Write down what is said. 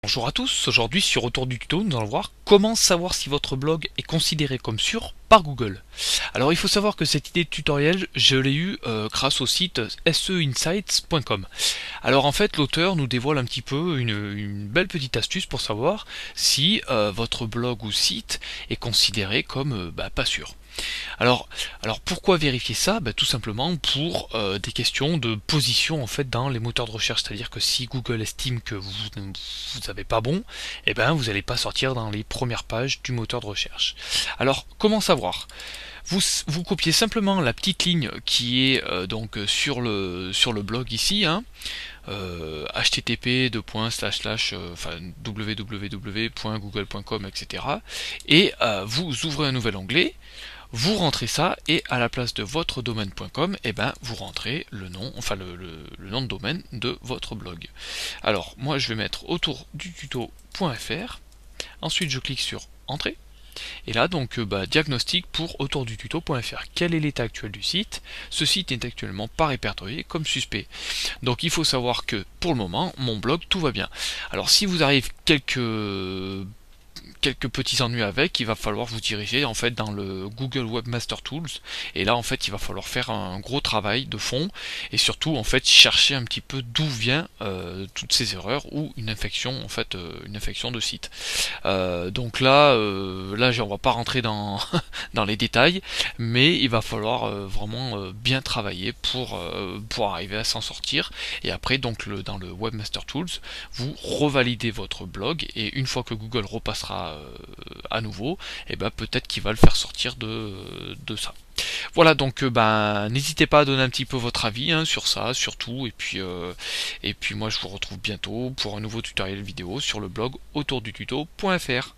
Bonjour à tous, aujourd'hui sur Autour du tuto, nous allons voir comment savoir si votre blog est considéré comme sûr par Google. Alors il faut savoir que cette idée de tutoriel, je l'ai eue grâce au site seinsights.com. Alors en fait l'auteur nous dévoile un petit peu une belle petite astuce pour savoir si votre blog ou site est considéré comme pas sûr. Alors, pourquoi vérifier ça? Tout simplement pour des questions de position en fait dans les moteurs de recherche, c'est-à-dire que si Google estime que vous n'avez pas bon, eh ben vous n'allez pas sortir dans les premières pages du moteur de recherche. Alors comment savoir? Vous copiez simplement la petite ligne qui est donc sur le blog ici, hein, http www.google.com, etc. Et vous ouvrez un nouvel onglet, vous rentrez ça et à la place de votre domaine.com, eh ben, vous rentrez le nom, enfin le nom de domaine de votre blog. Alors moi je vais mettre autour du tuto.fr, ensuite je clique sur entrée. Et là donc diagnostic pour autour du tuto.fr. Quel est l'état actuel du site? Ce site n'est actuellement pas répertorié comme suspect. Donc il faut savoir que pour le moment mon blog tout va bien. Alors si vous arrivez quelques petits ennuis avec, il va falloir vous diriger en fait dans le Google Webmaster Tools, et là en fait il va falloir faire un gros travail de fond et surtout en fait chercher un petit peu d'où vient toutes ces erreurs ou une infection en fait, une infection de site. Donc là on va pas rentrer dans dans les détails, mais il va falloir vraiment bien travailler pour arriver à s'en sortir. Et après donc dans le Webmaster Tools, vous revalidez votre blog, et une fois que Google repassera à nouveau, et peut-être qu'il va le faire sortir de ça. Voilà, donc n'hésitez pas à donner un petit peu votre avis sur ça, surtout, et puis moi je vous retrouve bientôt pour un nouveau tutoriel vidéo sur le blog autour du tuto.fr.